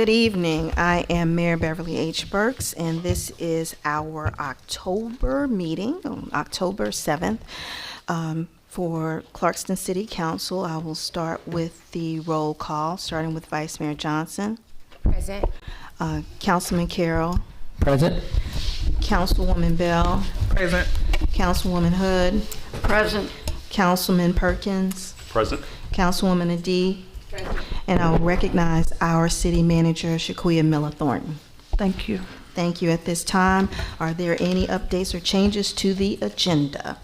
Good evening. I am Mayor Beverly H. Burks, and this is our October meeting, on October 7th. For Clarkston City Council, I will start with the roll call, starting with Vice Mayor Johnson. Present. Councilman Carroll. Present. Councilwoman Bell. Present. Councilwoman Hood. Present. Councilman Perkins. Present. Councilwoman Adee. Present. And I'll recognize our city manager, Shaquia Miller Thornton. Thank you. Thank you. At this time, are there any updates or changes to the agenda?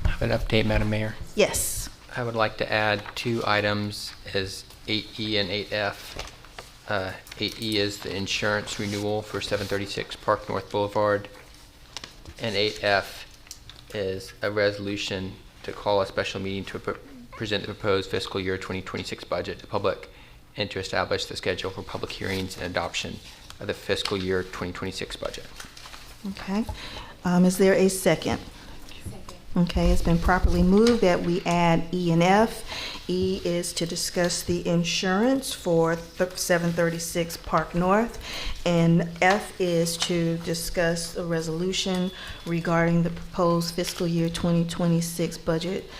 I have an update, Madam Mayor. Yes. I would like to add 2 items as 8E and 8F. 8E is the insurance renewal for 736 Park North Boulevard, and 8F is a resolution to call a special meeting to present the proposed fiscal year 2026 budget to public and to establish the schedule for public hearings and adoption of the fiscal year 2026 budget. Okay. Is there a second? Okay, it's been properly moved that we add E and F. E is to discuss the insurance for 736 Park North, and F is to discuss a resolution regarding the proposed fiscal year 2026 budget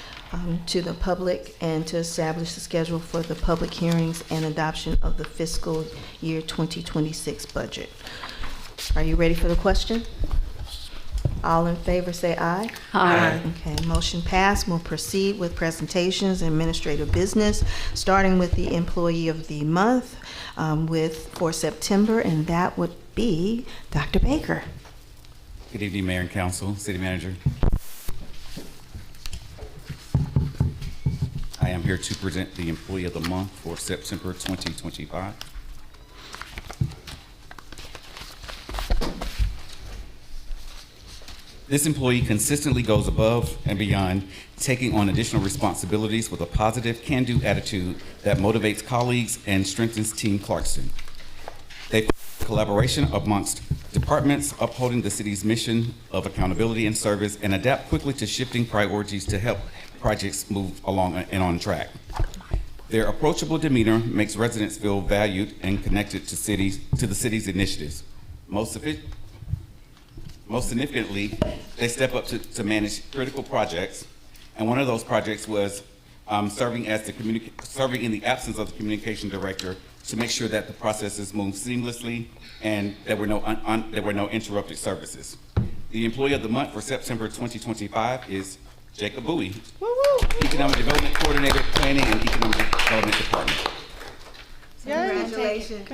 to the public and to establish the schedule for the public hearings and adoption of the fiscal year 2026 budget. Are you ready for the question? All in favor say aye. Aye. Okay, motion passed. We'll proceed with presentations and administrative business, starting with the employee of the month for September, and that would be Dr. Baker. Good evening, Mayor and Council, City Manager. I am here to present the Employee of the Month for September 2025. This employee consistently goes above and beyond, taking on additional responsibilities with a positive, can-do attitude that motivates colleagues and strengthens Team Clarkston. They collaboration amongst departments, upholding the city's mission of accountability and service, and adapt quickly to shifting priorities to help projects move along and on track. Their approachable demeanor makes residents feel valued and connected to the city's initiatives. Most significantly, they step up to manage critical projects, and one of those projects was serving in the absence of the communication director to make sure that the processes moved seamlessly and there were no interrupted services. The Employee of the Month for September 2025 is Jacob Bowie, Economic Development Coordinator, Planning and Economic Development Department. Congratulations.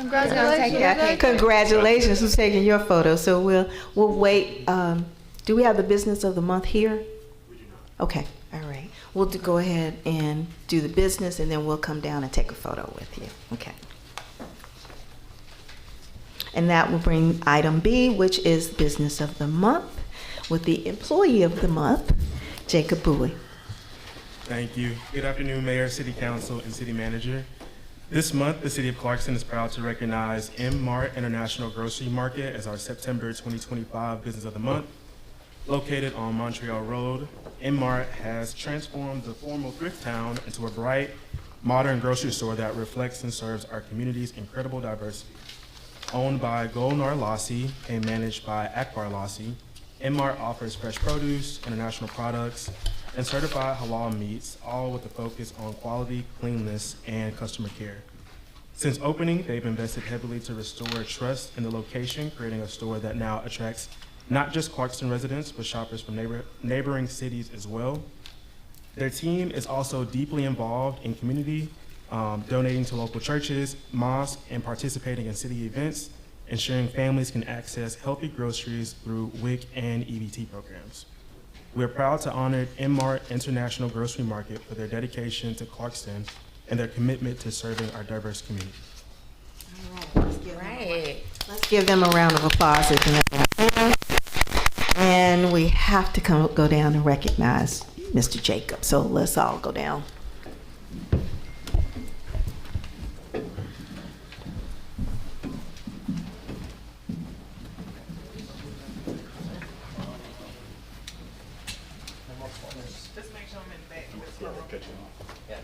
Congratulations. Who's taking your photo? So we'll wait. Do we have the business of the month here? We do not. Okay. All right. We'll go ahead and do the business, and then we'll come down and take a photo with you. Okay. And that will bring item B, which is business of the month, with the Employee of the Month, Jacob Bowie. Thank you. Good afternoon, Mayor, City Council, and City Manager. This month, the City of Clarkston is proud to recognize M-Mart International Grocery Market as our September 2025 Business of the Month. Located on Montreal Road, M-Mart has transformed the formal thrift town into a bright, modern grocery store that reflects and serves our community's incredible diversity. Owned by Golnar Lassi and managed by Akbar Lassi, M-Mart offers fresh produce, international products, and certified halal meats, all with a focus on quality, cleanliness, and customer care. Since opening, they've invested heavily to restore trust in the location, creating a store that now attracts not just Clarkston residents, but shoppers from neighboring cities as well. Their team is also deeply involved in community, donating to local churches, mosques, and participating in city events, ensuring families can access healthy groceries through WIC and EBT programs. We are proud to honor M-Mart International Grocery Market for their dedication to Clarkston and their commitment to serving our diverse community. All right. Let's give them a round of applause. And we have to go down and recognize Mr. Jacob. So let's all go down. Just make sure I'm in the back. Yeah.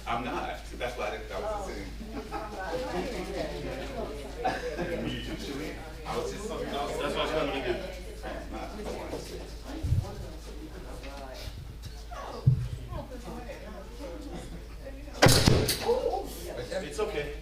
I'm not. That's why I was sitting. I was just something else. That's what I was coming to do. It's okay.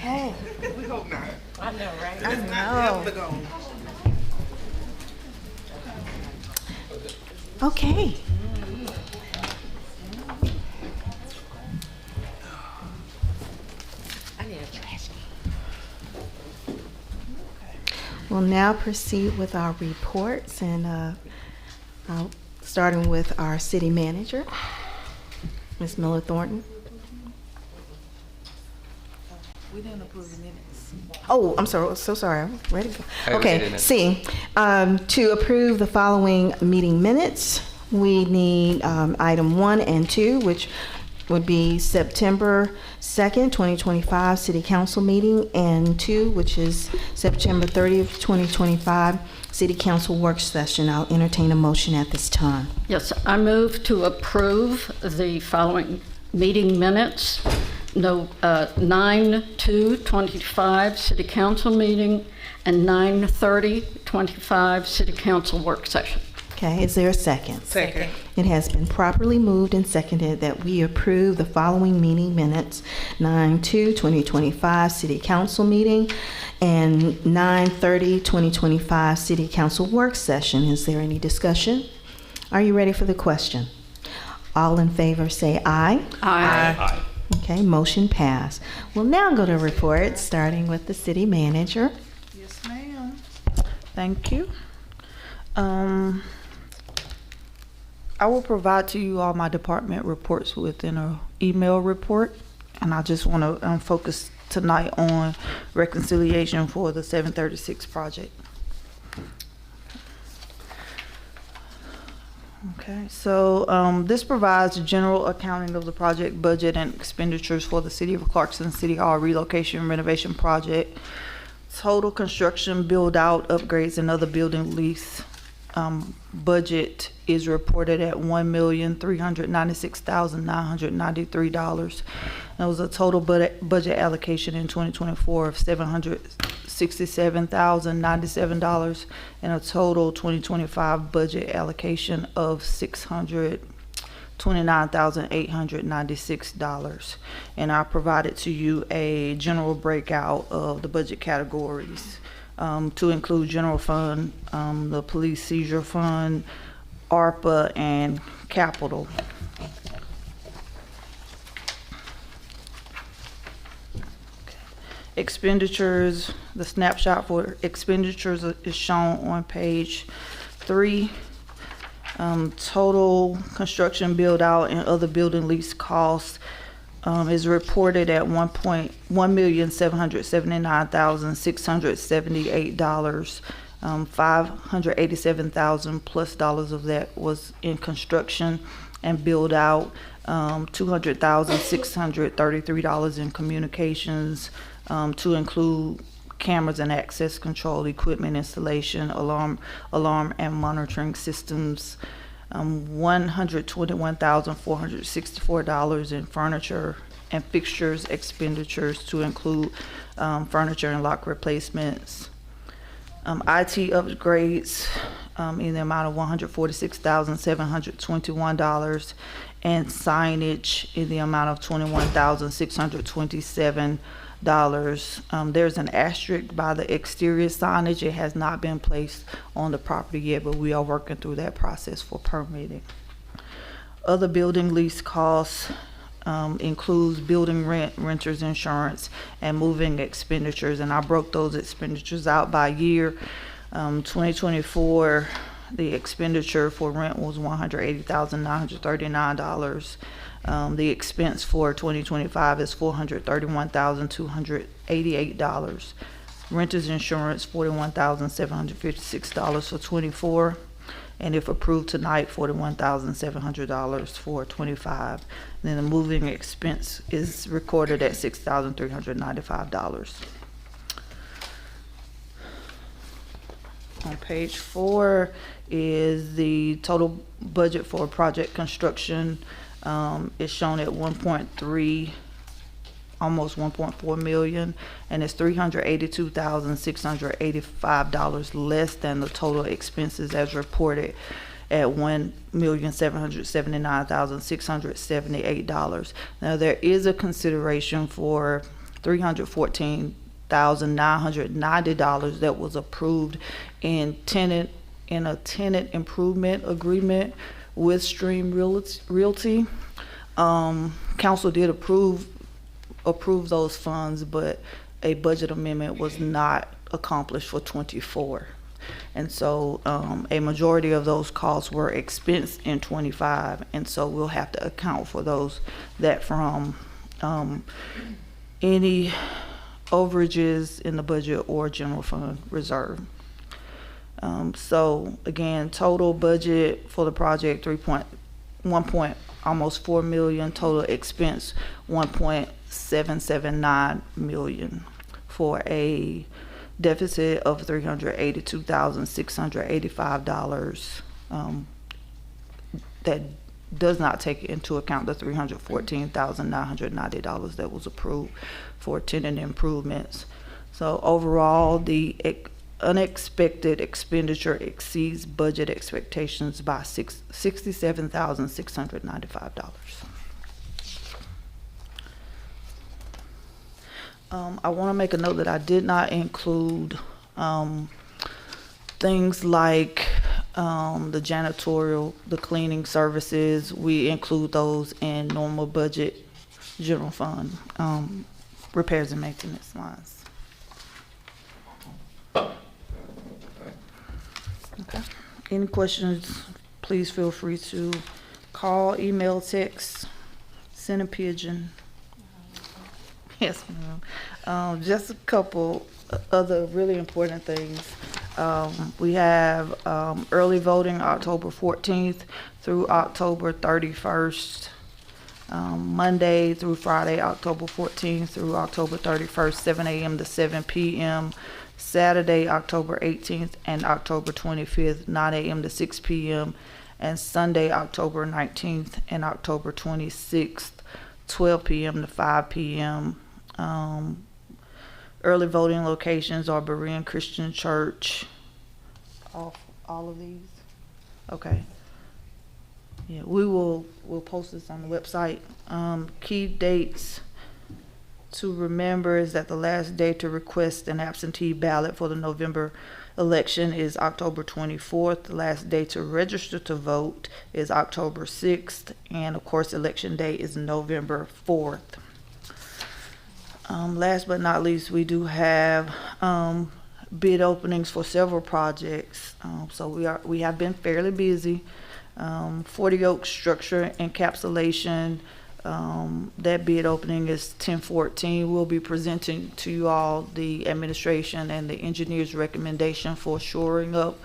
Okay. We hope not. I know, right? I Not know. ever gonna. Okay. I need a trash can. We'll now proceed with our reports and starting with our city manager, Ms. Miller Thornton. We didn't approve the minutes. Oh, I'm so sorry. I'm ready to go. I was Okay, reading it. C, to approve the following meeting minutes, we need item 1 and 2, which would be September 2nd, 2025 City Council meeting, and 2, which is September 30th, 2025 City Council work session. I'll entertain a motion at this time. Yes, I move to approve the following meeting minutes. 9/2/25 City Council meeting and 9/30/25 City Council work session. Okay, is there a second? Second. It has been properly moved and seconded that we approve the following meeting minutes: 9/2/2025 City Council meeting and 9/30/2025 City Council work session. Is there any discussion? Are you ready for the question? All in favor say aye. Aye. Okay, motion passed. We'll now go to reports, starting with the city manager. Yes, ma'am. Thank you. I will provide to you all my department reports within an email report, and I just want to focus tonight on reconciliation for the 736 project. Okay, so this provides a general accounting of the project budget and expenditures for the City of Clarkston City Hall relocation renovation project, total construction, build out, upgrades, and other building lease budget is reported at $1,396,993. There was a total budget allocation in 2024 of $767,097 and a total 2025 budget allocation of $629,896. And I provided to you a general breakout of the budget categories to include general fund, the police seizure fund, ARPA, and capital. Expenditures, the snapshot for expenditures is shown on page 3. Total construction build out and other building lease costs is reported at $1,779,678. $587,000 plus dollars of that was in construction and build out. $200,633 in communications, to include cameras and access control equipment installation, alarm and monitoring systems. $121,464 in furniture and fixtures expenditures, to include furniture and lock replacements. IT upgrades in the amount of $146,721, and signage in the amount of $21,627. There's an asterisk by the exterior signage. It has not been placed on the property yet, but we are working through that process for permitting. Other building lease costs includes building rent, renters insurance, and moving expenditures. And I broke those expenditures out by year. 2024, the expenditure for rent was $180,939. The expense for 2025 is $431,288. Renters insurance, $41,756 for 24. And if approved tonight, $41,700 for 25. Then the moving expense is recorded at $6,395. On page 4 is the total budget for project construction. It's shown at 1.3, almost 1.4 million, and it's $382,685 less than the total expenses as reported at $1,779,678. Now there is a consideration for $314,990 that was approved in a tenant improvement agreement with Stream Realty. Council did approve those funds, but a budget amendment was not accomplished for 24. And so a majority of those costs were expensed in 25, and so we'll have to account for that from any overages in the budget or general fund reserve. So again, total budget for the project almost 4 million. Total expense 1.779 million, for a deficit of $382,685. That does not take into account the $314,990 that was approved for tenant improvements. So overall, the unexpected expenditure exceeds budget expectations by $67,695. I want to make a note that I did not include things like the janitorial, the cleaning services. We include those in normal budget general fund repairs and maintenance lines. Okay. Any questions, please feel free to call, email, text, send a pigeon. Yes, ma'am. Just a couple other really important things. We have early voting October 14th through October 31st. Monday through Friday, October 14th through October 31st, 7 a.m. to 7 p.m. Saturday, October 18th and October 25th, 9 a.m. to 6 p.m. And Sunday, October 19th and October 26th, 12 p.m. to 5 p.m. Early voting locations are Berean Christian Church. All of these? Okay. Yeah, we'll post this on the website. Key dates to remember is that the last day to request an absentee ballot for the November election is October 24th. The last day to register to vote is October 6th. And of course, election day is November 4th. Last but not least, we do have bid openings for several projects. So we have been fairly busy. 40 Oak Structure Encapsulation, that bid opening is 10/14. We'll be presenting to you all the administration and the engineer's recommendation for shoring up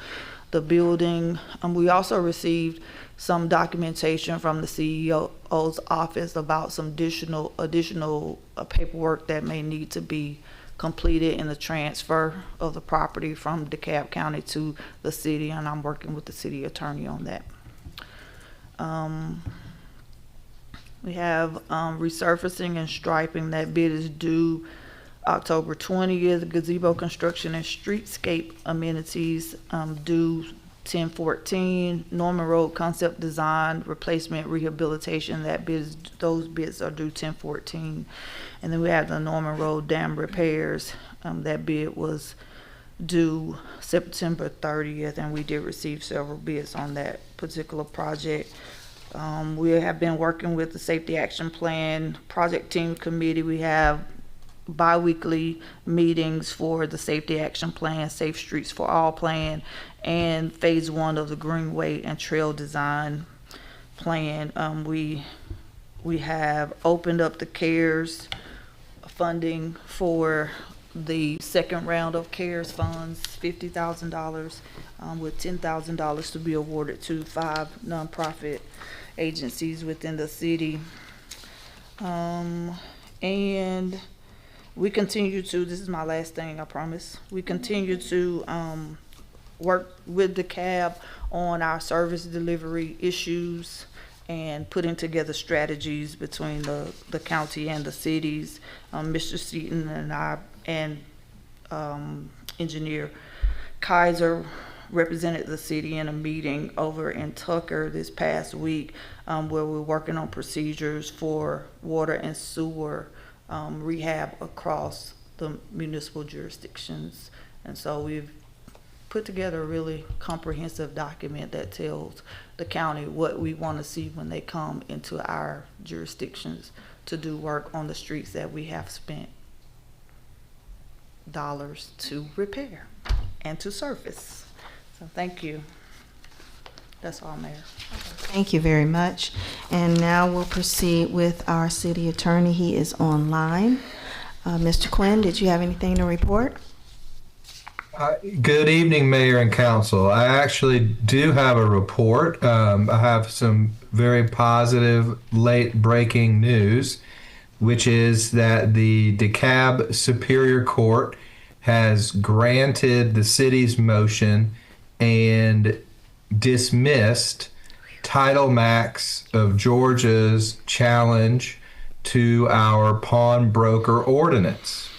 the building. We also received some documentation from the CEO's office about some additional paperwork that may need to be completed in the transfer of the property from DeKalb County to the city, and I'm working with the city attorney on that. We have resurfacing and striping. That bid is due October 20th. Gazebo construction and streetscape amenities due 10/14. Norman Road concept design replacement rehabilitation. Those bids are due 10/14. And then we have the Norman Road dam repairs. That bid was due September 30th, and we did receive several bids on that particular project. We have been working with the Safety Action Plan Project Team Committee. We have bi-weekly meetings for the Safety Action Plan, Safe Streets for All Plan, and Phase 1 of the Greenway and Trail Design Plan. We have opened up the CARES funding for the second round of CARES funds, $50,000, with $10,000 to be awarded to 5 nonprofit agencies within the city. And we continue to, this is my last thing, I promise. We continue to work with the CAB on our service delivery issues and putting together strategies between the county and the cities. Mr. Seaton and I and Engineer Kaiser represented the city in a meeting over in Tucker this past week, where we're working on procedures for water and sewer rehab across the municipal jurisdictions. And so we've put together a really comprehensive document that tells the county what we want to see when they come into our jurisdictions to do work on the streets that we have spent dollars to repair and to surface. So thank you. That's all, Mayor. Thank you very much. And now we'll proceed with our city attorney. He is online. Mr. Quinn, did you have anything to report? Good evening, Mayor and Council. I actually do have a report. I have some very positive late breaking news, which is that the DeKalb Superior Court has granted the city's motion and dismissed Title Max of Georgia's challenge to our pawnbroker ordinance.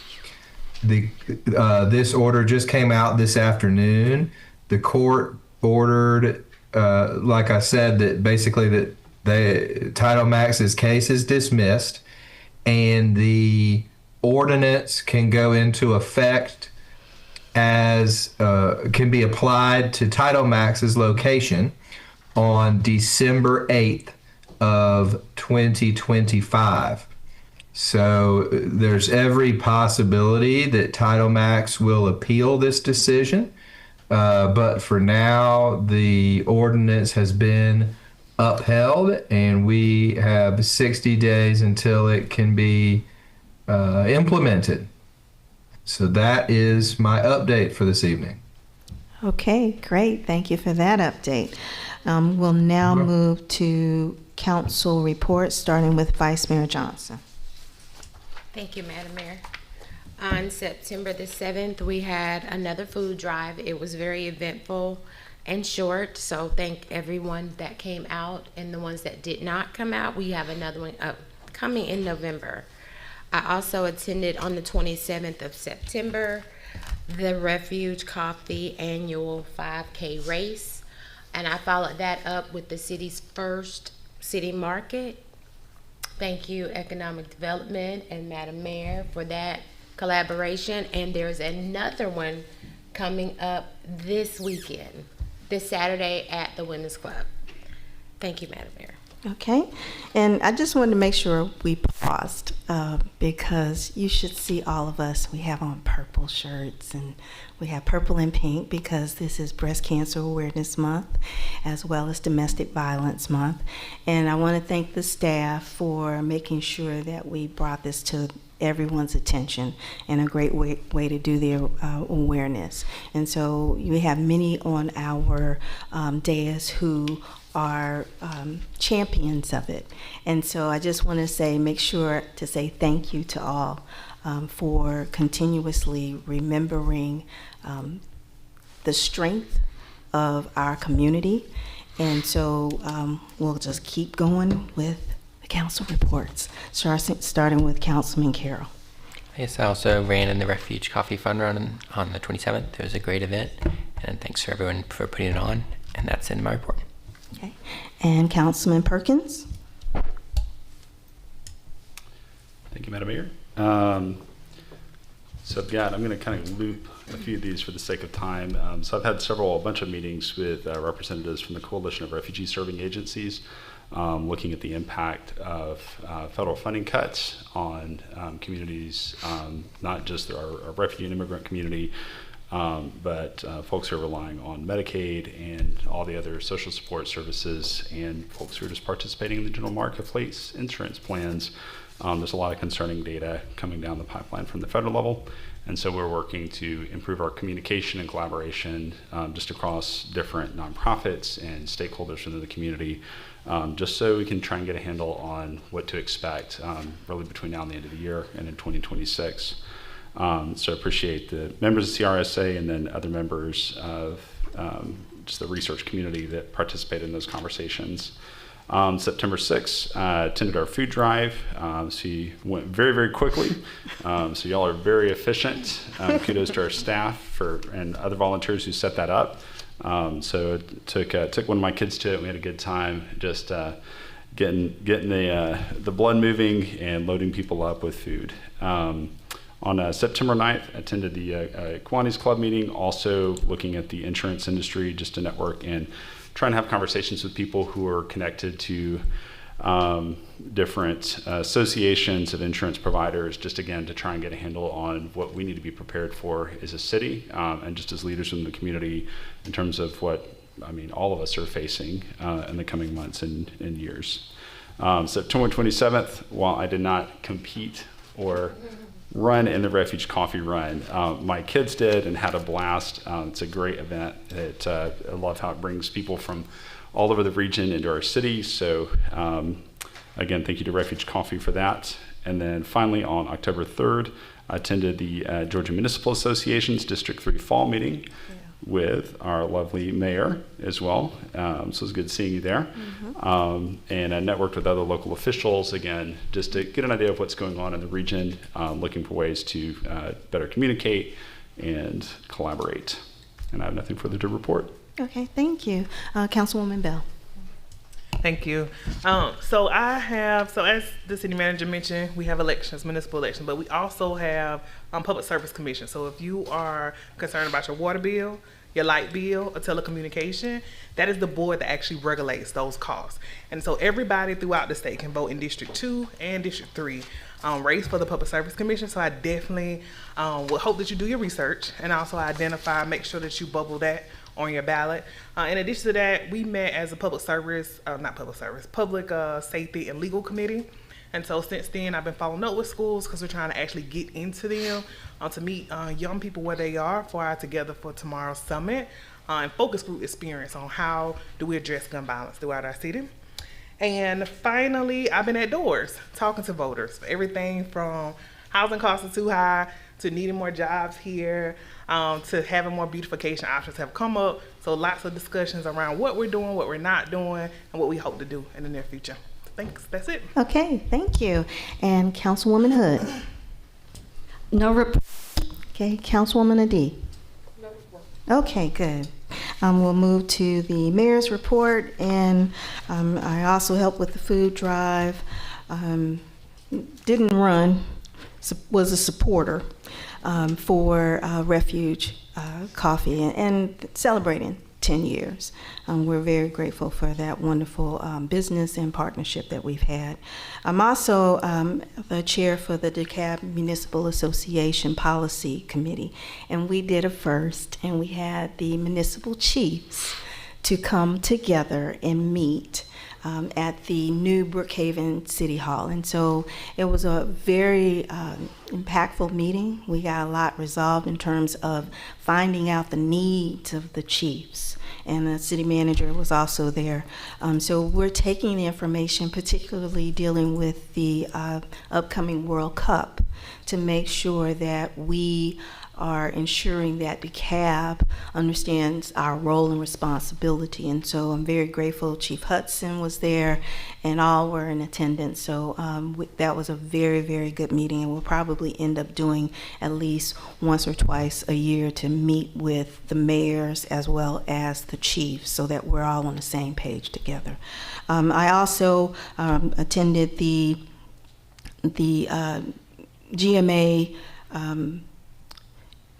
This order just came out this afternoon. The court ordered, like I said, that basically that Title Max's case is dismissed, and the ordinance can go into effect as can be applied to Title Max's location on December 8th of 2025. So there's every possibility that Title Max will appeal this decision, but for now the ordinance has been upheld, and we have 60 days until it can be implemented. So that is my update for this evening. Okay, great. Thank you for that update. We'll now move to council reports, starting with Vice Mayor Johnson. Thank you, Madam Mayor. On September the 7th, we had another food drive. It was very eventful and short, so thank everyone that came out, and the ones that did not come out, we have another one coming in November. I also attended on the 27th of September the Refuge Coffee annual 5K race, and I followed that up with the city's first city market. Thank you, Economic Development and Madam Mayor, for that collaboration. And there's another one coming up this weekend, this Saturday at the Women's Club. Thank you, Madam Mayor. Okay, and I just wanted to make sure we paused because you should see all of us. We have on purple shirts and we have purple and pink because this is Breast Cancer Awareness Month as well as Domestic Violence Month. And I want to thank the staff for making sure that we brought this to everyone's attention and a great way to do the awareness. And so we have many on our dais who are champions of it. And so I just want to say, make sure to say thank you to all for continuously remembering the strength of our community. And so we'll just keep going with the council reports, starting with Councilman Carroll. Yes, I also ran in the Refuge Coffee Fun Run on the 27th. It was a great event, and thanks for everyone for putting it on. And that's in my report. Okay, and Councilman Perkins. Thank you, Madam Mayor. So I'm going to kind of loop a few of these for the sake of time. So I've had a bunch of meetings with representatives from the Coalition of Refugee Serving Agencies, looking at the impact of federal funding cuts on communities, not just our refugee and immigrant community, but folks who are relying on Medicaid and all the other social support services, and folks who are just participating in the general marketplace insurance plans. There's a lot of concerning data coming down the pipeline from the federal level, and so we're working to improve our communication and collaboration just across different nonprofits and stakeholders within the community, just so we can try and get a handle on what to expect really between now and the end of the year and in 2026. So I appreciate the members of CRSA and then other members of just the research community that participated in those conversations. September 6th, attended our food drive. So you went very, very quickly. So y'all are very efficient. Kudos to our staff and other volunteers who set that up. So it took one of my kids to it. We had a good time just getting the blood moving and loading people up with food. On September 9th, I attended the Kiwanis Club meeting, also looking at the insurance industry just to network and try and have conversations with people who are connected to different associations of insurance providers, just again to try and get a handle on what we need to be prepared for as a city and just as leaders in the community in terms of what all of us are facing in the coming months and years. September 27th, while I did not compete or run in the Refuge Coffee Run, my kids did and had a blast. It's a great event. I love how it brings people from all over the region into our city. So again, thank you to Refuge Coffee for that. And then finally on October 3rd, I attended the Georgia Municipal Association's District 3 Fall Meeting with our lovely mayor as well. So it was good seeing you there. And I networked with other local officials, again, just to get an idea of what's going on in the region, looking for ways to better communicate and collaborate. And I have nothing further to report. Okay, thank you. Councilwoman Bell. Thank you. So as the city manager mentioned, we have elections, municipal elections, but we also have public service commission. So if you are concerned about your water bill, your light bill, or telecommunication, that is the board that actually regulates those costs. And so everybody throughout the state can vote in District 2 and District 3 race for the Public Service Commission. So I definitely would hope that you do your research and also make sure that you bubble that on your ballot. In addition to that, we met as a public safety and legal committee And so since then, I've been following up with schools because we're trying to actually get into them to meet young people where they are for our Together for Tomorrow Summit and focus group experience on how do we address gun violence throughout our city. And finally, I've been at doors talking to voters. Everything from housing costs are too high to needing more jobs here, to having more beautification options have come up. So lots of discussions around what we're doing, what we're not doing, and what we hope to do in the near future. Thanks, that's it. Okay, thank you. And Councilwoman Hood. No report. Okay, Councilwoman Adi. No report. Okay, good. We'll move to the mayor's report, and I also helped with the food drive. Didn't run, was a supporter for Refuge Coffee and celebrating 10 years. We're very grateful for that wonderful business and partnership that we've had. I'm also the chair for the DeKalb Municipal Association Policy Committee, and we did a first, and we had the municipal chiefs to come together and meet at the new Brookhaven City Hall. And so it was a very impactful meeting. We got a lot resolved in terms of finding out the needs of the chiefs. And the city manager was also there. So we're taking the information, particularly dealing with the upcoming World Cup, to make sure that we are ensuring that DeKalb understands our role and responsibility. And so I'm very grateful Chief Hudson was there and all were in attendance. So that was a very, very good meeting, and we'll probably end up doing at least once or twice a year to meet with the mayors as well as the chiefs so that we're all on the same page together. I also attended the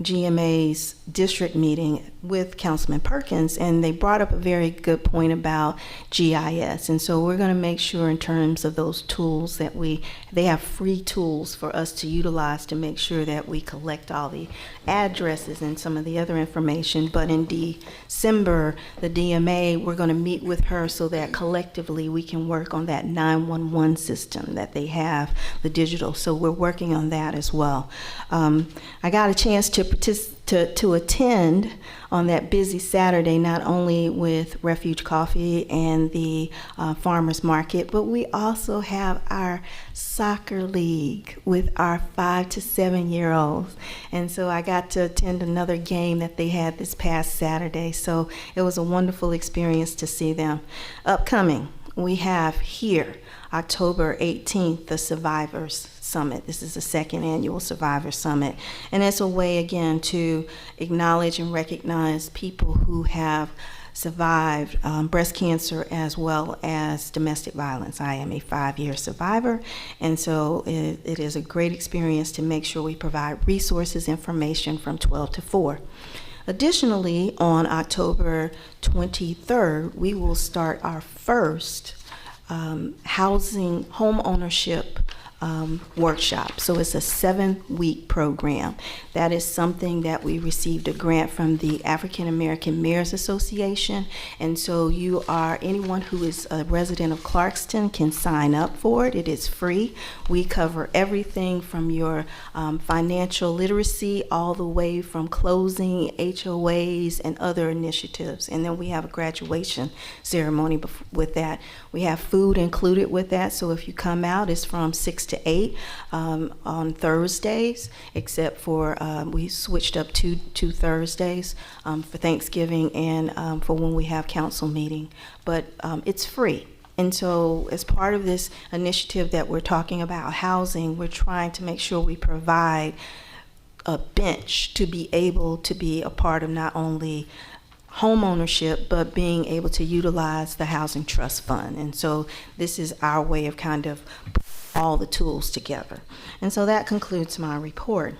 GMA's district meeting with Councilman Perkins, and they brought up a very good point about GIS. And so we're going to make sure in terms of those tools that they have free tools for us to utilize to make sure that we collect all the addresses and some of the other information. But in December, the DMA, we're going to meet with her so that collectively we can work on that 911 system that they have, the digital. So we're working on that as well. I got a chance to attend on that busy Saturday, not only with Refuge Coffee and the farmers market, but we also have our soccer league with our 5 to 7 year olds. And so I got to attend another game that they had this past Saturday. So it was a wonderful experience to see them. Upcoming, we have here October 18th, the Survivors Summit. This is the second annual Survivor Summit. And it's a way, again, to acknowledge and recognize people who have survived breast cancer as well as domestic violence. I am a 5-year survivor, and so it is a great experience to make sure we provide resources, information from 12 to 4. Additionally, on October 23rd, we will start our first housing home ownership workshop. So it's a 7-week program. That is something that we received a grant from the African American Mayors Association. And so anyone who is a resident of Clarkston can sign up for it. It is free. We cover everything from your financial literacy all the way from closing, HOAs, and other initiatives. And then we have a graduation ceremony with that. We have food included with that. So if you come out, it's from 6 to 8 on Thursdays, except for we switched up to Thursdays for Thanksgiving and for when we have council meeting. But it's free. And so as part of this initiative that we're talking about housing, we're trying to make sure we provide a bench to be able to be a part of not only home ownership, but being able to utilize the Housing Trust Fund. And so this is our way of kind of all the tools together. And so that concludes my report.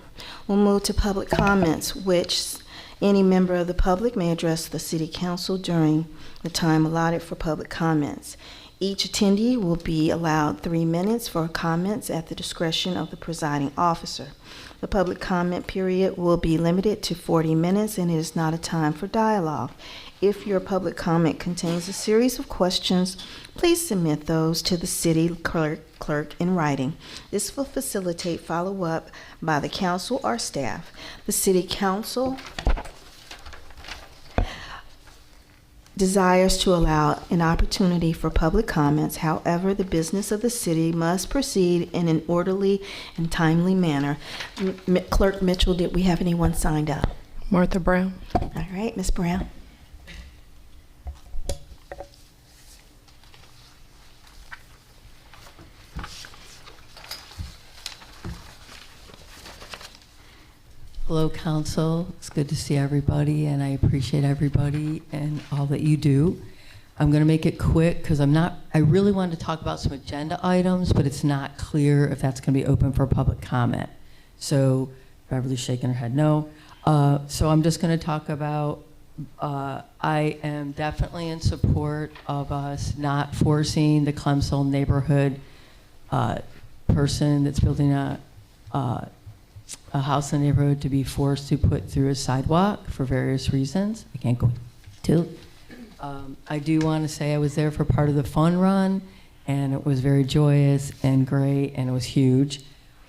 We'll move to public comments, which any member of the public may address the City Council during the time allotted for public comments. Each attendee will be allowed 3 minutes for comments at the discretion of the presiding officer. The public comment period will be limited to 40 minutes, and it is not a time for dialogue. If your public comment contains a series of questions, please submit those to the city clerk in writing. This will facilitate follow-up by the council or staff. The city council desires to allow an opportunity for public comments. However, the business of the city must proceed in an orderly and timely manner. Clerk Mitchell, did we have anyone signed up? Martha Brown. All right, Ms. Brown. Hello, Council. It's good to see everybody, and I appreciate everybody and all that you do. I'm going to make it quick because I really wanted to talk about some agenda items, but it's not clear if that's going to be open for public comment. So Beverly's shaking her head no. So I'm just going to talk about, I am definitely in support of us not forcing the Clemson neighborhood person that's building a house in the neighborhood to be forced to put through a sidewalk for various reasons. I can't go into. I do want to say I was there for part of the fun run, and it was very joyous and great, and it was huge.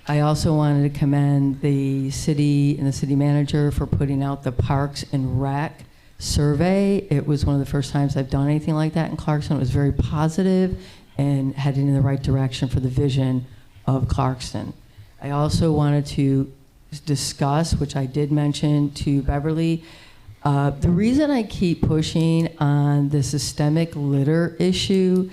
I also wanted to commend the city and the city manager for putting out the Parks and Rec survey. It was one of the first times I've done anything like that in Clarkston. It was very positive and heading in the right direction for the vision of Clarkston. I also wanted to discuss, which I did mention to Beverly, the reason I keep pushing on the systemic litter issue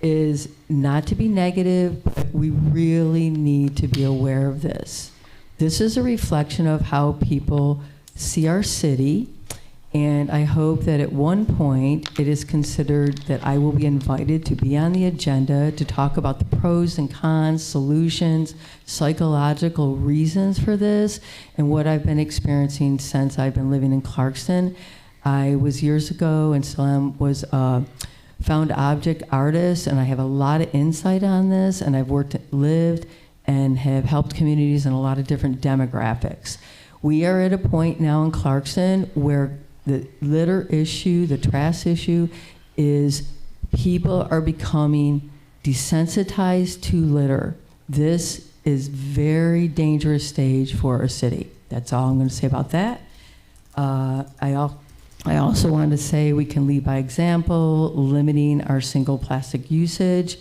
is not to be negative, but we really need to be aware of this. This is a reflection of how people see our city, and I hope that at one point it is considered that I will be invited to be on the agenda to talk about the pros and cons, solutions, psychological reasons for this, and what I've been experiencing since I've been living in Clarkston. I was years ago and still was a found object artist, and I have a lot of insight on this, and I've lived and have helped communities in a lot of different demographics. We are at a point now in Clarkston where the litter issue, the trash issue, is people are becoming desensitized to litter. This is very dangerous stage for a city. That's all I'm going to say about that. I also want to say we can lead by example, limiting our single plastic usage.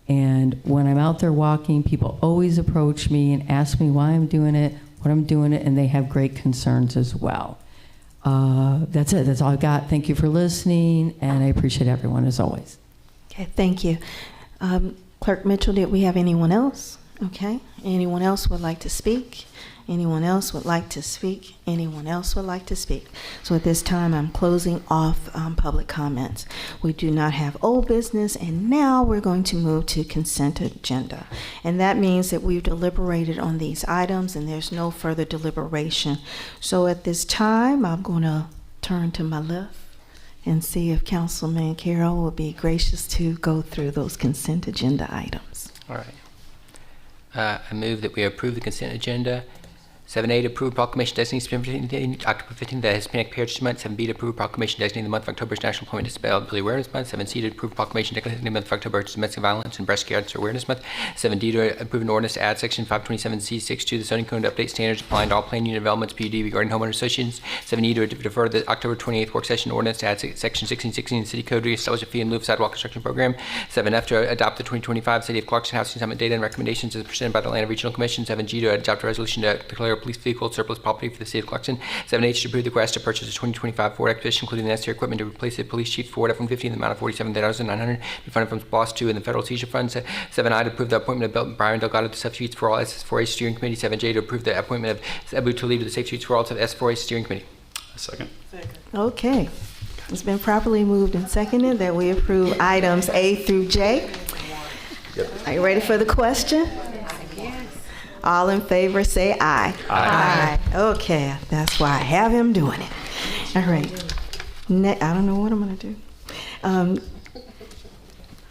And when I'm out there walking, people always approach me and ask me why I'm doing it, what I'm doing it, and they have great concerns as well. That's it. That's all I got. Thank you for listening, and I appreciate everyone as always. Okay, thank you. Clerk Mitchell, did we have anyone else? Okay. Anyone else would like to speak? Anyone else would like to speak? Anyone else would like to speak? So at this time, I'm closing off public comments. We do not have old business, and now we're going to move to consent agenda. And that means that we've deliberated on these items, and there's no further deliberation. So at this time, I'm going to turn to my left and see if Councilman Carroll will be gracious to go through those consent agenda items. All right. I move that we approve the consent agenda. 7A to approve proclamation designating October 15th as Hispanic Heritage Month. 7B to approve proclamation designating the month of October as National Employment Disability Awareness Month. 7C to approve proclamation designating the month of October as Domestic Violence and Breast Cancer Awareness Month. 7D to approve an ordinance to add section 527C6 to the zoning code to update standards applying to all plan unit developments PUD regarding homeowner associations. 7E to defer the October 28th work session ordinance to add section 1616 in the city code to establish a fee in lieu of sidewalk construction program. 7F to adopt the 2025 City of Clarkston Housing Summit data and recommendations as presented by the Atlanta Regional Commission. 7G to adopt a resolution to declare a police vehicle surplus property for the city of Clarkston. 7H to approve the request to purchase a 2025 Ford Expedition, including the necessary equipment to replace the police chief's Ford F-150 in the amount of $47,900 be funded from BOSS 2 and the federal seizure funds. 7I to approve the appointment of Brian Delgado to substitutes for all S4A steering committee. 7J to approve the appointment of Abu Talib to the substitutes for all to the S4A steering committee. Second. Okay. It's been properly moved and seconded that we approve items A through J. Are you ready for the question? All in favor say aye. Aye. Okay, that's why I have him doing it. All right. I don't know what I'm going to do.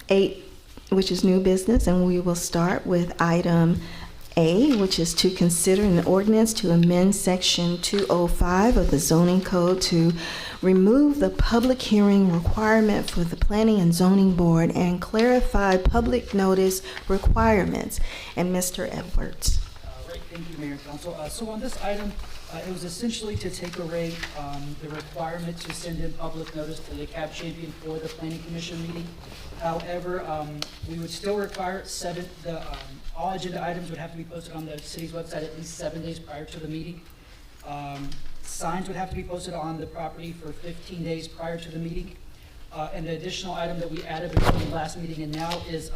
8, which is new business, and we will start with item A, which is to consider an ordinance to amend section 205 of the zoning code to remove the public hearing requirement for the planning and zoning board and clarify public notice requirements. And Mr. Edwards. Right, thank you, Mayor and Council. So on this item, it was essentially to take away the requirement to send in public notice to the cab champion for the planning commission meeting. However, we would still require all agenda items would have to be posted on the city's website at least 7 days prior to the meeting. Signs would have to be posted on the property for 15 days prior to the meeting. And the additional item that we added between the last meeting and now is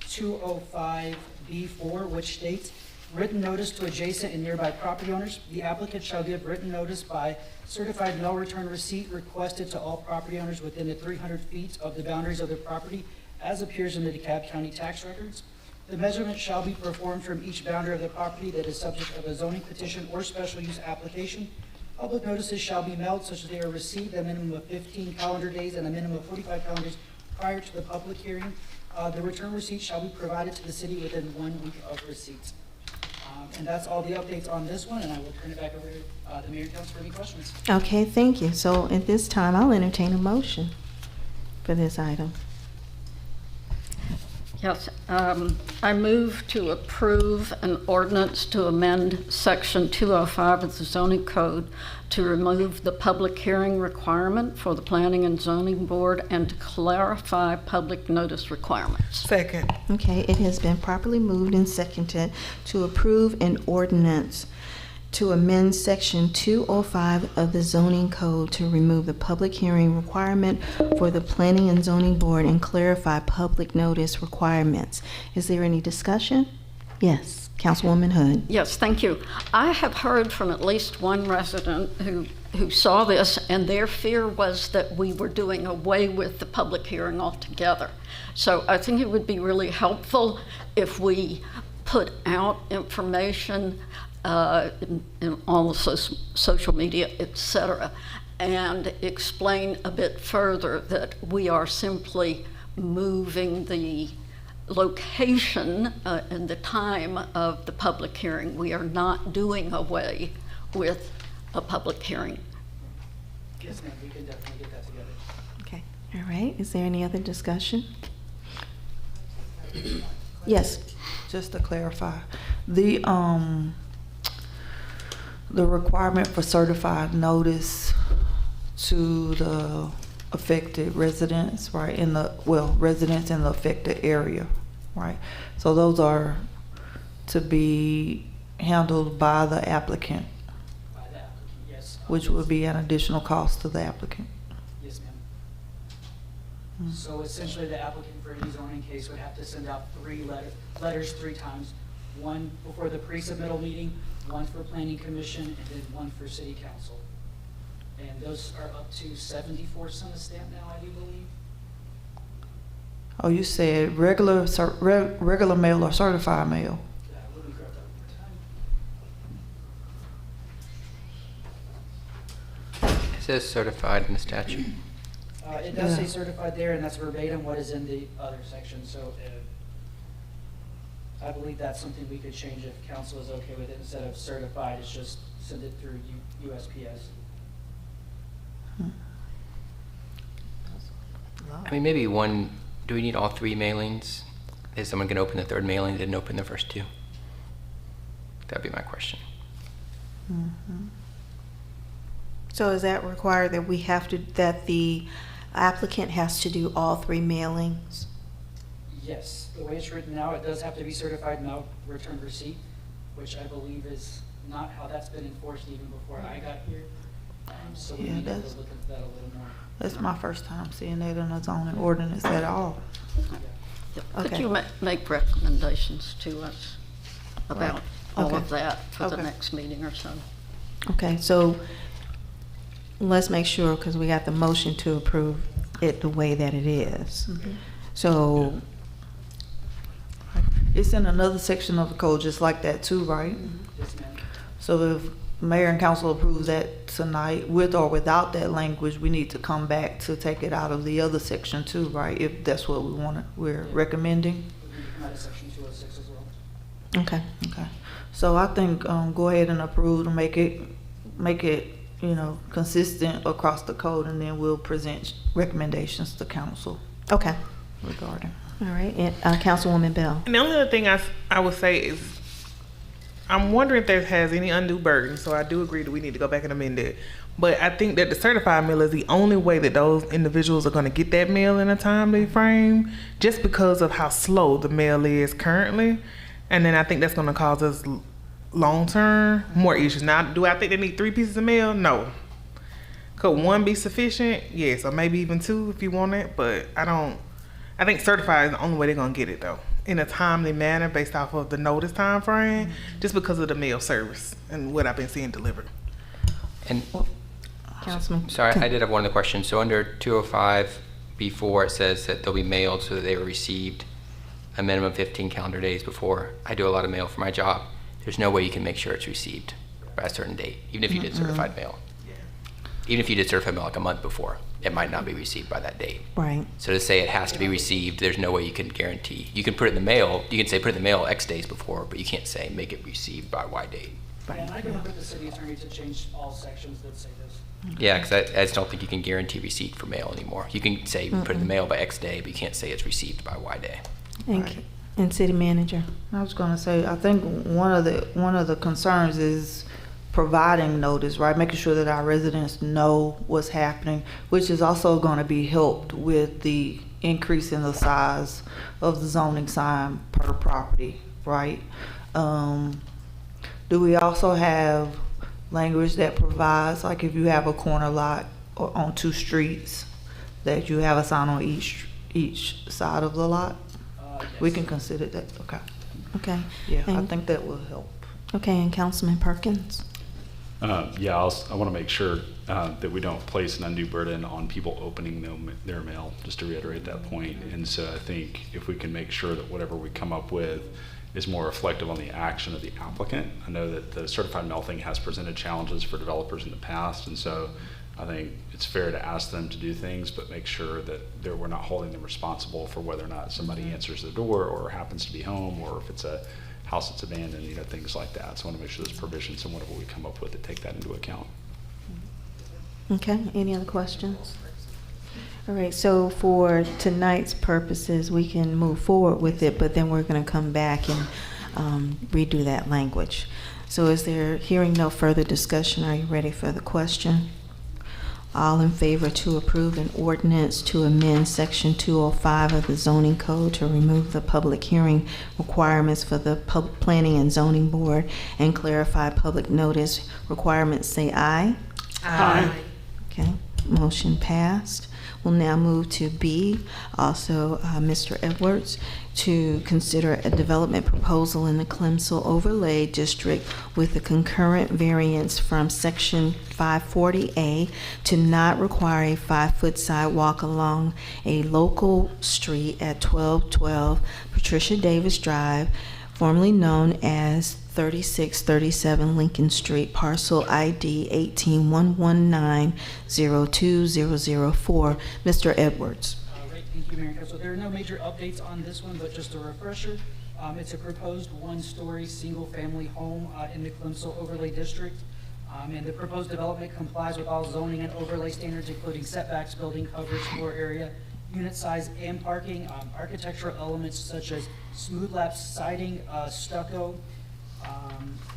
205B4, which states, written notice to adjacent and nearby property owners. The applicant shall give written notice by certified mail return receipt requested to all property owners within the 300 feet of the boundaries of their property as appears in the DeKalb County tax records. The measurement shall be performed from each boundary of the property that is subject of a zoning petition or special use application. Public notices shall be mailed such that they are received a minimum of 15 calendar days and a minimum of 45 calendar days prior to the public hearing. The return receipt shall be provided to the city within 1 week of receipts. And that's all the updates on this one, and I will turn it back over to the Mayor and Council for any questions. Okay, thank you. So at this time, I'll entertain a motion for this item. Yes, I move to approve an ordinance to amend section 205 of the zoning code to remove the public hearing requirement for the planning and zoning board and to clarify public notice requirements. Second. Okay, it has been properly moved and seconded to approve an ordinance to amend section 205 of the zoning code to remove the public hearing requirement for the planning and zoning board and clarify public notice requirements. Is there any discussion? Yes, Councilwoman Hood. Yes, thank you. I have heard from at least one resident who saw this, and their fear was that we were doing away with the public hearing altogether. So I think it would be really helpful if we put out information in all the social media, etc., and explain a bit further that we are simply moving the location and the time of the public hearing. We are not doing away with a public hearing. Yes, ma'am, we can definitely get that together. Okay, all right. Is there any other discussion? Yes. Just to clarify, the requirement for certified notice to the affected residents, right, residents in the affected area, right? So those are to be handled by the applicant, By the applicant, yes. which would be an additional cost to the applicant. Yes, ma'am. So essentially, the applicant for any zoning case would have to send out 3 letters 3 times. One before the pre-submittal meeting, one for planning commission, and then one for city council. And those are up to 74 cents a stamp now, I do believe. Oh, you said regular mail or certified mail? Let me grab that one more time. It says certified in the statute. It does say certified there, and that's verbatim what is in the other section, so I believe that's something we could change if council is okay with it. Instead of certified, it's just send it through USPS. I mean, maybe one, do we need all 3 mailings? Is someone going to open the 3rd mailing, didn't open the first 2? That'd be my question. So is that required that that the applicant has to do all 3 mailings? Yes, the way it's written now, it does have to be certified mail return receipt, which I believe is not how that's been enforced even before I got here. So we need to look into that a little more. That's my first time seeing that in a zoning ordinance at all. Could Okay. you make recommendations to us about all Okay. of that for the Okay. next meeting or so? Okay, so let's make sure, because we got the motion to approve it the way that it is. So, It's in another section of the code just like that too, right? Yes, ma'am. So if mayor and council approves that tonight, with or without that language, we need to come back to take it out of the other section too, right? If that's what we're recommending. Out of section 206 as well. Okay. Okay. So I think, go ahead and approve to make it, consistent across the code, and then we'll present recommendations to council Okay. regarding. All right. And, Councilwoman Bell. And the only other thing I would say is, I'm wondering if there has any undue burden, so I do agree that we need to go back and amend it. But I think that the certified mail is the only way that those individuals are gonna get that mail in a timely frame, just because of how slow the mail is currently. And then I think that's gonna cause us long-term more issues. Now, do I think they need 3 pieces of mail? No. Could 1 be sufficient? Yes, or maybe even 2 if you want it, but I think certified is the only way they're gonna get it though, in a timely manner based off of the notice time frame, just because of the mail service and what I've been seeing delivered. And Councilman. sorry, I did have one other question. So under 205B4, it says that they'll be mailed so that they were received a minimum of 15 calendar days before. I do a lot of mail for my job. There's no way you can make sure it's received by a certain date, even if you did certified mail. Even if you did certified mail like a month before, it might not be received by that date. Right. So to say it has to be received, there's no way you can guarantee. You can put it in the mail, you can say put it in the mail X days before, but you can't say make it received by Y date. Yeah, and I can work with the city attorney to change all sections that say this. Yeah, because I just don't think you can guarantee receipt for mail anymore. You can say put it in the mail by X day, but you can't say it's received by Y day. Thank you. And city manager. I was gonna say, I think one of the concerns is providing notice, right? Making sure that our residents know what's happening, which is also gonna be helped with the increase in the size of the zoning sign per property, right? Do we also have language that provides, like if you have a corner lot or on 2 streets, that you have a sign on each side of the lot? Yes. We can consider that, okay. Okay. Yeah, I And- think that will help. Okay, and Councilman Perkins. Yeah, I want to make sure that we don't place an undue burden on people opening their mail, just to reiterate that point. And so I think if we can make sure that whatever we come up with is more reflective on the action of the applicant. I know that the certified mail thing has presented challenges for developers in the past, and so I think it's fair to ask them to do things, but make sure that we're not holding them responsible for whether or not somebody answers the door or happens to be home, or if it's a house that's abandoned, things like that. So I want to make sure there's provisions in whatever we come up with to take that into account. Okay, any other questions? All right, so for tonight's purposes, we can move forward with it, but then we're going to come back and redo that language. So is there, hearing no further discussion, are you ready for the question? All in favor to approve an ordinance to amend Section 205 of the zoning code to remove the public hearing requirements for the Planning and Zoning Board and clarify public notice requirements, say aye. Aye. Okay, motion passed. We'll now move to B, also Mr. Edwards, to consider a development proposal in the Clemsel Overlay District with a concurrent variance from Section 540A to not require a 5-foot sidewalk along a local street at 1212 Patricia Davis Drive, formerly known as 3637 Lincoln Street, parcel ID 1811902004. Mr. Edwards. Right, thank you, Mayor and Council. There are no major updates on this one, but just a refresher. It's a proposed 1-story single-family home in the Clemsel Overlay District. And the proposed development complies with all zoning and overlay standards, including setbacks, building coverage, floor area, unit size, and parking. Architectural elements such as smooth lap siding, stucco,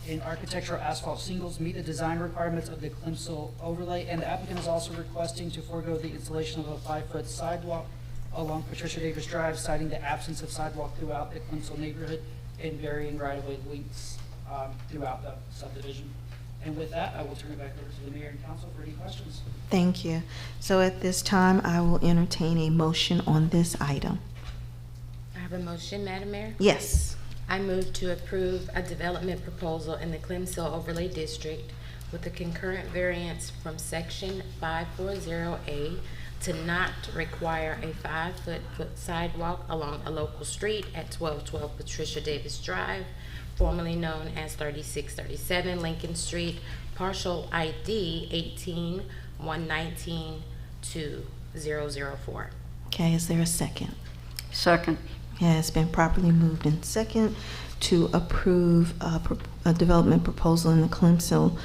and architectural asphalt shingles meet the design requirements of the Clemsel overlay, and the applicant is also requesting to forego the installation of a 5-foot sidewalk along Patricia Davis Drive, citing the absence of sidewalk throughout the Clemsel neighborhood and varying right-of-way lengths throughout the subdivision. And with that, I will turn it back over to the mayor and council for any questions. Thank you. So at this time, I will entertain a motion on this item. I have a motion, Madam Mayor. Yes. I move to approve a development proposal in the Clemsel Overlay District with a concurrent variance from Section 540A to not require a 5-foot sidewalk along a local street at 1212 Patricia Davis Drive, formerly known as 3637 Lincoln Street, partial ID 18-119-2004. Okay, is there a second? Second. Yeah, it's been properly moved in second to approve a development proposal in the Clemson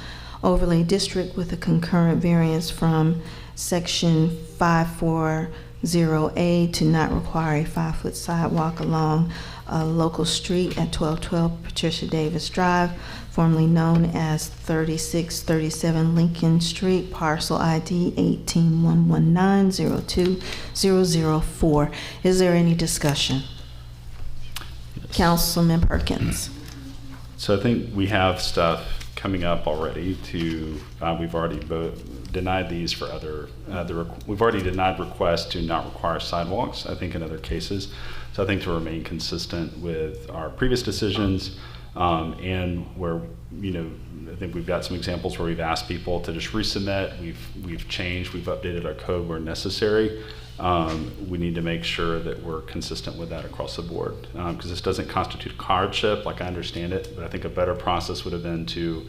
Overlay District with a concurrent variance from Section 540A to not require a 5-foot sidewalk along a local street at 1212 Patricia Davis Drive, formerly known as 3637 Lincoln Street, parcel ID 18-119-02-004. Is there any discussion? Councilman Perkins. So I think we have stuff coming up already to, we've already denied these for other, we've already denied requests to not require sidewalks, I think in other cases. So I think to remain consistent with our previous decisions, and where, you know, I think we've got some examples where we've asked people to just resubmit, we've changed, we've updated our code where necessary. We need to make sure that we're consistent with that across the board, because this doesn't constitute hardship, like I understand it, but I think a better process would have been to,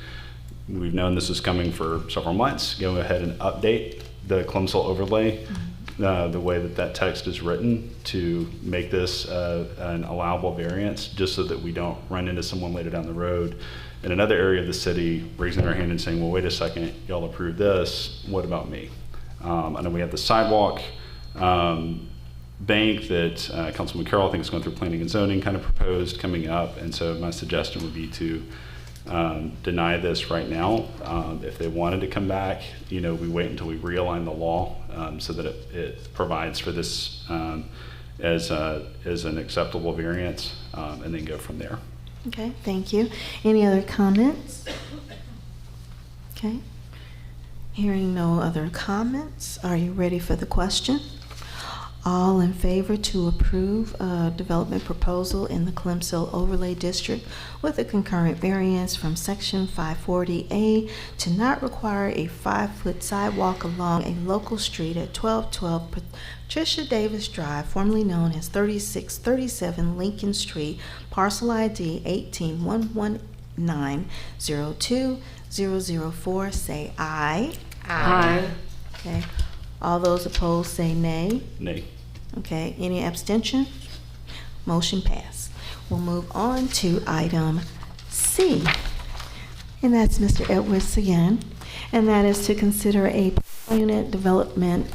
we've known this is coming for several months, go ahead and update the Clemson overlay, the way that text is written, to make this an allowable variance, just so that we don't run into someone later down the road in another area of the city raising their hand and saying, well, wait a second, y'all approved this, what about me? I know we have the sidewalk bank that Councilman Carroll, I think, is going through planning and zoning, kind of proposed coming up, and so my suggestion would be to deny this right now. If they wanted to come back, you know, we wait until we realign the law, so that it provides for this as an acceptable variance, and then go from there. Okay, thank you. Any other comments? Okay. Hearing no other comments, are you ready for the question? All in favor to approve a development proposal in the Clemson Overlay District with a concurrent variance from Section 540A to not require a 5-foot sidewalk along a local street at 1212 Patricia Davis Drive, formerly known as 3637 Lincoln Street, parcel ID 18-119-02-004, say aye. Aye. Okay. All those opposed say nay. Nay. Okay, any abstention? Motion passed. We'll move on to item C, and that's Mr. Edwards again, and that is to consider a unit development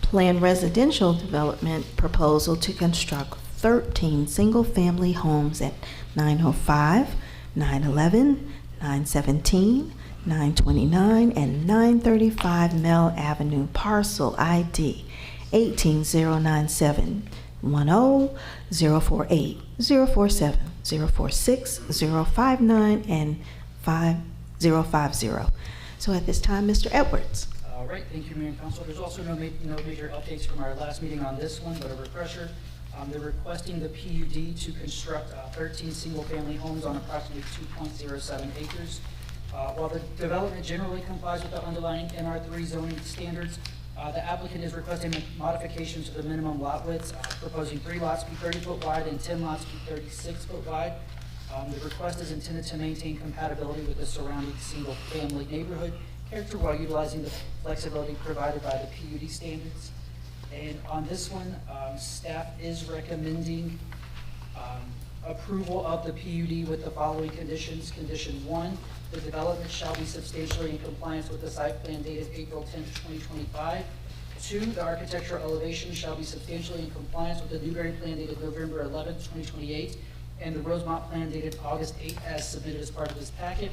plan residential development proposal to construct 13 single-family homes at 905, 911, 917, 929 and 935 Mel Avenue, parcel ID 18-097-10, 048, 047, 046, 059, and 5050. So at this time, Mr. Edwards. All right, thank you, Mayor and Council. There's also no major updates from our last meeting on this one, but a refresher. They're requesting the PUD to construct 13 single-family homes on approximately 2.07 acres. While the development generally complies with the underlying NR3 zoning standards, the applicant is requesting modifications to the minimum lot widths, proposing 3 lots be 30-foot wide and 10 lots be 36-foot wide. The request is intended to maintain compatibility with the surrounding single-family neighborhood character while utilizing the flexibility provided by the PUD standards. And on this one, staff is recommending approval of the PUD with the following conditions. Condition 1, the development shall be substantially in compliance with the site plan dated April 10th, 2025. 2, the architectural elevation shall be substantially in compliance with the Newberry plan dated November 11th, 2028, and the Rosemont plan dated August 8th as submitted as part of this packet.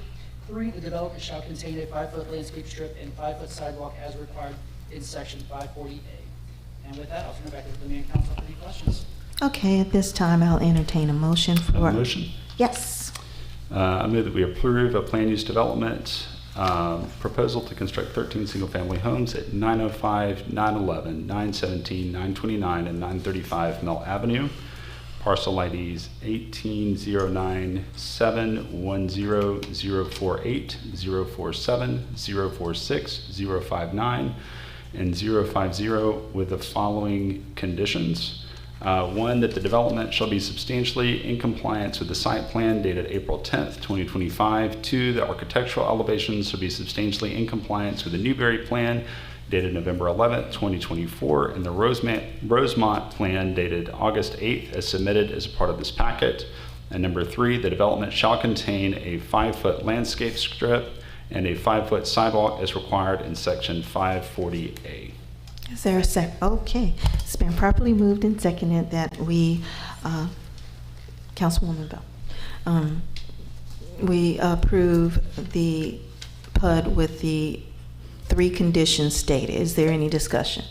3, the development shall contain a 5-foot landscape strip and 5-foot sidewalk as required in section 540A. And with that, I'll turn it back over to the Mayor and Council for any questions. Okay, at this time, I'll entertain a motion for. A motion? Yes. I move that we approve a plan use development proposal to construct 13 single-family homes at 905, 911, 917, 929, and 935 Mel Avenue. Parcel IDs 18-097-10048, 047, 046, 059, and 050 with the following conditions. One, that the development shall be substantially in compliance with the site plan dated April 10th, 2025. Two, the architectural elevations shall be substantially in compliance with the Newberry plan dated November 11th, 2024, and the Rosemont plan dated August 8th as submitted as a part of this packet. And number three, the development shall contain a 5-foot landscape strip and a 5-foot sidewalk as required in section 540A. Is there a sec? Okay, it's been properly moved and seconded that we, Councilwoman Bell, we approve the PUD with the 3 conditions stated. Is there any discussion?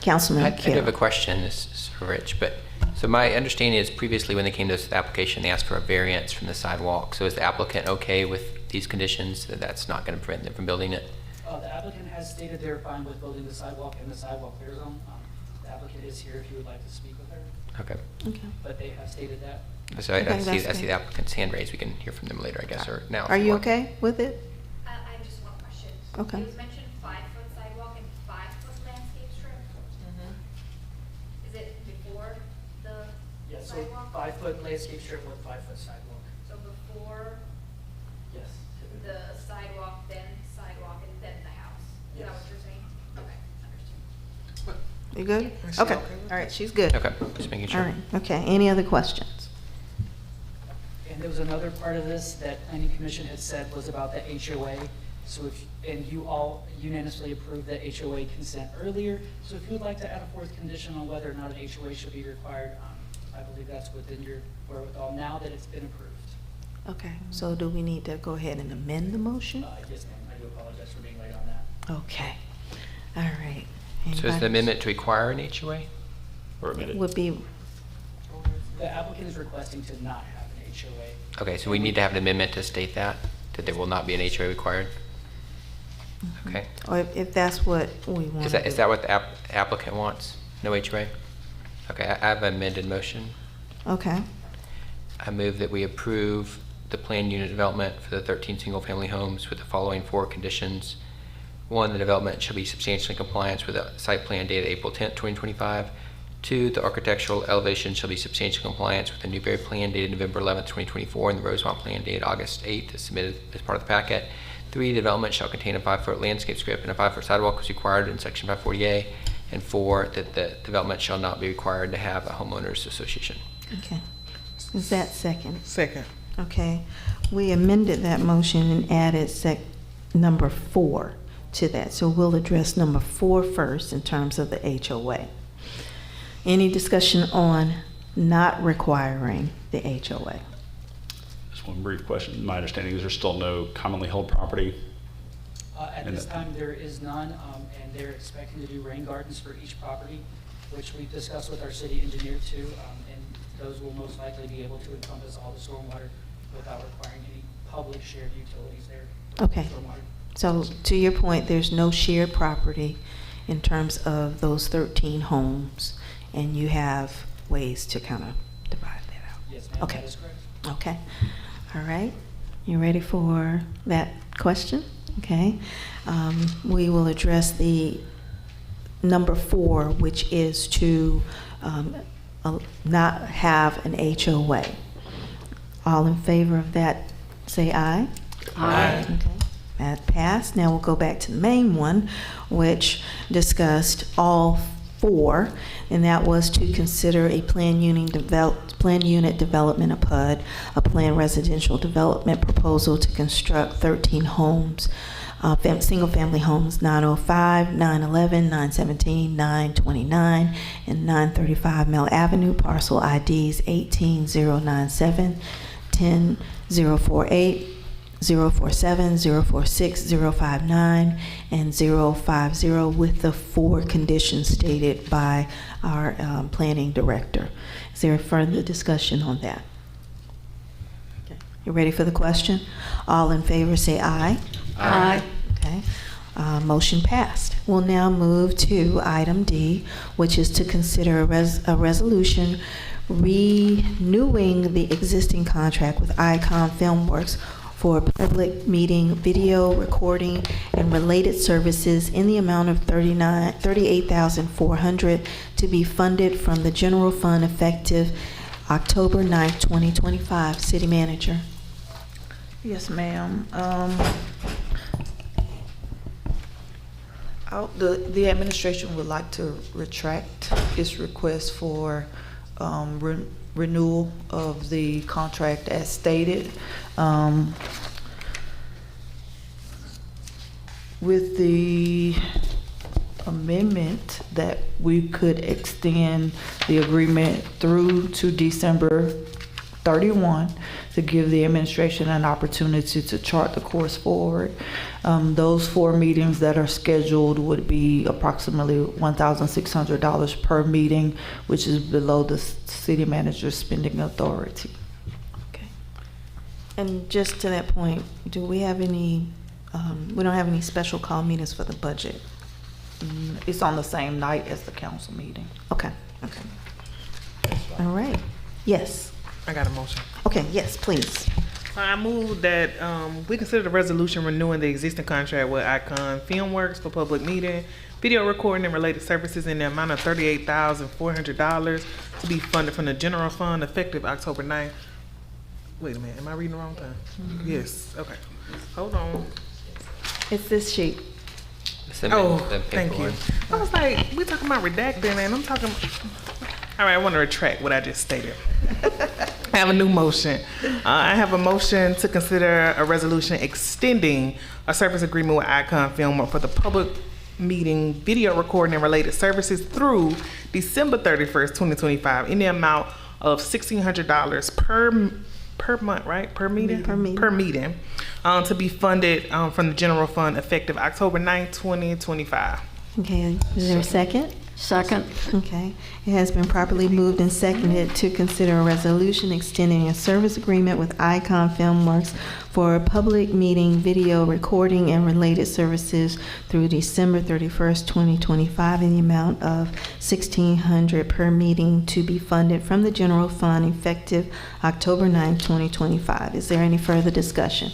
Councilman I do have a Carroll. question, this is for Rich, but, so my understanding is previously when they came to us with the application, they asked for a variance from the sidewalk. So is the applicant okay with these conditions, that that's not going to prevent them from building it? The applicant has stated they're fine with building the sidewalk in the sidewalk clear zone. The applicant is here if you would like to speak with her, Okay. Okay. but they have stated that. So I Okay, see that's the good. applicant's hand raised. We can hear from them later, I guess, or now. if Are you want. okay with it? I have just one question. Okay. It was mentioned 5-foot sidewalk and 5-foot landscape strip. Is it before the Yeah, so sidewalk? 5-foot landscape strip with 5-foot sidewalk. So before Yes. typically. the sidewalk, and then the house? Is that Yes. what you're saying? Okay, understood. You good? Is she Okay, okay with all right, she's good. Okay, just making All sure. right, okay, any other questions? And there was another part of this that planning commission had said was about the HOA. So if, and you all unanimously approved that HOA consent earlier. So if you would like to add a 4th condition on whether or not an HOA should be required, I believe that's within your wherewithal now that it's been approved. Okay, so do we need to go ahead and amend the motion? Yes, ma'am, I do apologize for being late on that. Okay, all right. So is Anybody- the amendment to require an HOA? Or omitted? Would be, The applicant is requesting to not have an HOA. Okay, so we need to have an amendment to state that there will not be an HOA required? Okay. or if that's what we want. Is that what the applicant wants? No HOA? Okay, I have an amended motion. Okay, I move that we approve the planned unit development for the 13 single-family homes with the following 4 conditions. 1, the development shall be substantially in compliance with the site plan dated April 10th, 2025. 2, the architectural elevation shall be substantially in compliance with the Newberry plan dated November 11th, 2024, and the Rosemont plan dated August 8th, as submitted as part of the packet. 3, the development shall contain a 5-foot landscape strip and a 5-foot sidewalk as required in section 540A. And 4, that the development shall not be required to have a homeowners association. okay. Is that second? Second. Okay, we amended that motion and added number 4 to that. So we'll address number 4 first in terms of the HOA. Any discussion on not requiring the HOA? Just one brief question. My understanding is there's still no commonly held property. At And this that- time, there is none, and they're expecting to do rain gardens for each property, which we've discussed with our city engineer too, and those will most likely be able to encompass all the stormwater without requiring any public shared utilities there. Okay. Stormwater. So to your point, there's no shared property in terms of those 13 homes, and you have ways to kind of divide that out. Yes, ma'am, Okay. that is correct. Okay, all right. You ready for that question? Okay. We will address the number 4, which is to not have an HOA. All in favor of that, say aye. Aye. Okay, that passed. Now we'll go back to the main one, which discussed all 4, and that was to consider a planned unit development, a PUD, a planned residential development proposal to construct 13 homes, single-family homes, 905, 911, 917, 929, and 935 Mel Avenue, parcel IDs 18097, 10048, 047, 046, 059, and 050 with the 4 conditions stated by our planning director. Is there further discussion on that? Okay. You ready for the question? All in favor say aye. Aye. Okay. Motion passed. We'll now move to item D, which is to consider a resolution renewing the existing contract with Icon Filmworks for public meeting video recording and related services in the amount of $38,400 to be funded from the general fund effective October 9th, 2025. City Manager. Yes, ma'am. The administration would like to retract its request for renewal of the contract as stated. With the amendment that we could extend the agreement through to December 31 to give the administration an opportunity to chart the course forward. Those 4 meetings that are scheduled would be approximately $1,600 per meeting, which is below the city manager's spending authority. Okay. And just to that point, do we have any, we don't have any special call meetings for the budget? It's on the same night as the council meeting. Okay, okay. All right. Yes. I got a motion. Okay, yes, please. I move that we consider the resolution renewing the existing contract with Icon Filmworks for public meeting, video recording, and related services in the amount of $38,400 to be funded from the general fund effective October 9th. Wait a minute, am I reading the wrong time? Yes, okay. Hold on. It's this sheet. Oh, thank you. I was like, we talking about redacting, and I'm talking. All right, I want to retract what I just stated. I have a new motion. I have a motion to consider a resolution extending a service agreement with Icon Film for the public meeting, video recording, and related services through December 31st, 2025 in the amount of $1,600 per month, right? Per meeting? Per meeting. To be funded from the general fund effective October 9th, 2025. Okay, is there a second? Second. Okay. It has been properly moved and seconded to consider a resolution extending a service agreement with Icon Filmworks for a public meeting, video recording, and related services through December 31st, 2025 in the amount of $1,600 per meeting to be funded from the general fund effective October 9th, 2025. Is there any further discussion?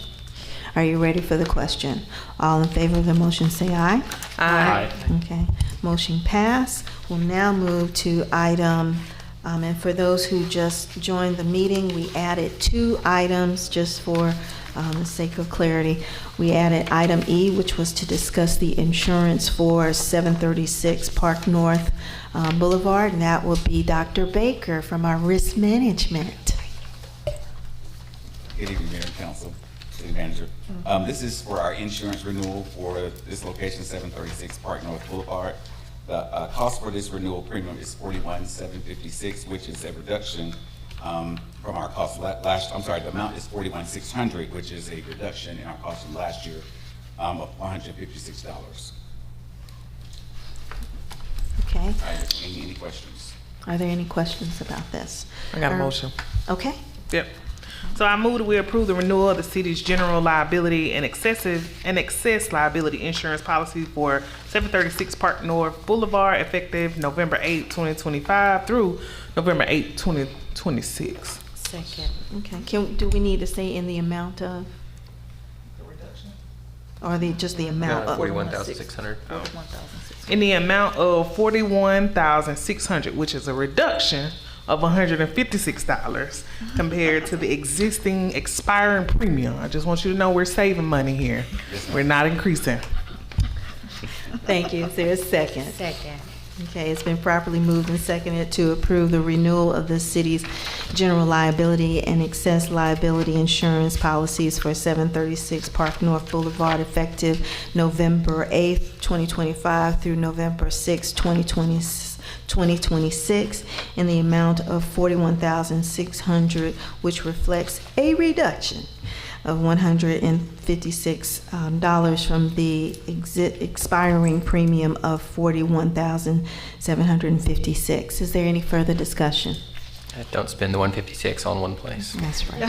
Are you ready for the question? All in favor of the motion say aye. Aye. Okay, motion passed. We'll now move to item, and for those who just joined the meeting, we added 2 items just for the sake of clarity. We added item E, which was to discuss the insurance for 736 Park North Boulevard, and that will be Dr. Baker from our risk management. Good evening, Mayor and Council, City Manager. This is for our insurance renewal for this location, 736 Park North Boulevard. The cost for this renewal premium is $41,756, which is a reduction from our cost last. I'm sorry, the amount is $41,600, which is a reduction in our cost from last year of $156. Okay. Any questions? Are there any questions about this? I got a motion. Okay. Yep. So I move that we approve the renewal of the city's general liability and excess liability insurance policy for 736 Park North Boulevard effective November 8, 2025 through November 8, 2026. Second. Okay. Do we need to say in the amount of? The reduction? Or just the amount of? $41,600. In the amount of $41,600, which is a reduction of $156 compared to the existing expiring premium. I just want you to know we're saving money here. We're not increasing. Thank you. Is there a second? Second. Okay, it's been properly moved and seconded to approve the renewal of the city's general liability and excess liability insurance policies for 736 Park North Boulevard effective November 8th, 2025 through November 6th, 2026 in the amount of $41,600, which reflects a reduction of $156 from the expiring premium of $41,756. Is there any further discussion? Don't spend the 156 on one place. That's right.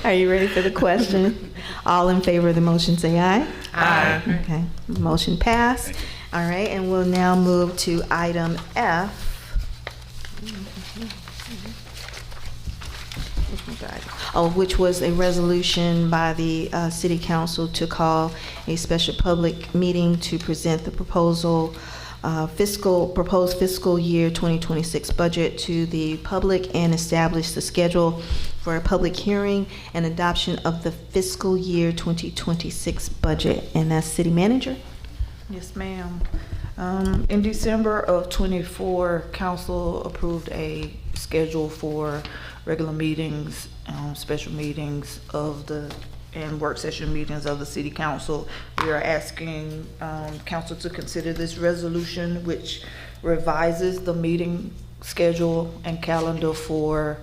Are you ready for the question? All in favor of the motion say aye. Aye. Okay, motion passed. All right, and we'll now move to item F. which was a resolution by the City Council to call a special public meeting to present the proposed fiscal year 2026 budget to the public and establish the schedule for a public hearing and adoption of the fiscal year 2026 budget. And that's City Manager. Yes, ma'am. In December of '24, council approved a schedule for regular meetings, special meetings and work session meetings of the city council. We are asking council to consider this resolution, which revises the meeting schedule and calendar for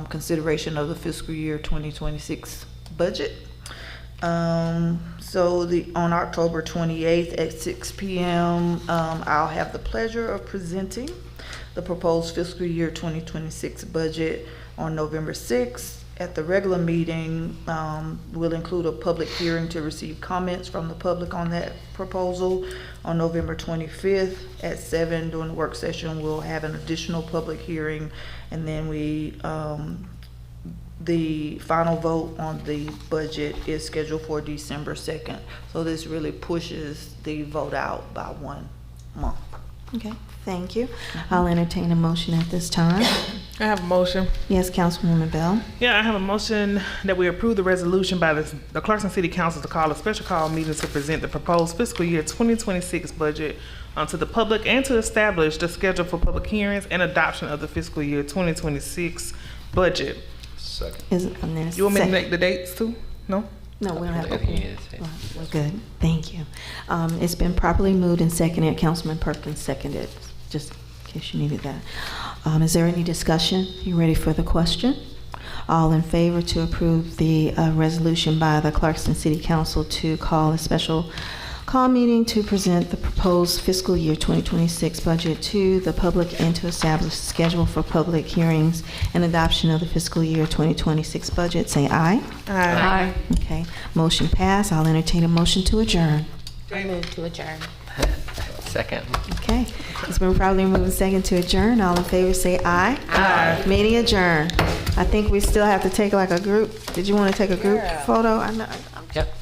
consideration of the fiscal year 2026 budget. So on October 28th at 6 p.m., I'll have the pleasure of presenting the proposed fiscal year 2026 budget. On November 6th, at the regular meeting, we'll include a public hearing to receive comments from the public on that proposal. On November 25th at 7 during the work session, we'll have an additional public hearing, and then the final vote on the budget is scheduled for December 2nd. So this really pushes the vote out by 1 month. Okay, thank you. I'll entertain a motion at this time. I have a motion. Yes, Councilwoman Bell. Yeah, I have a motion that we approve the resolution by the Clarkston City Council to call a special call meeting to present the proposed fiscal year 2026 budget to the public and to establish the schedule for public hearings and adoption of the fiscal year 2026 budget. Second. You want me to make the dates too? No? No, we don't have I think to. it is. We're good. Thank you. It's been properly moved and seconded. Councilman Perkins seconded, just in case you needed that. Is there any discussion? You ready for the question? All in favor to approve the resolution by the Clarkston City Council to call a special call meeting to present the proposed fiscal year 2026 budget to the public and to establish a schedule for public hearings and adoption of the fiscal year 2026 budget, say aye. Aye. Okay, motion passed. I'll entertain a motion to adjourn. I move to adjourn. Second. Okay, it's been probably moved and second to adjourn. All in favor say aye. Aye. Meeting adjourned. I think we still have to take like a group. Did you want to take a group photo? I know. Yep.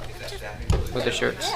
With the shirts.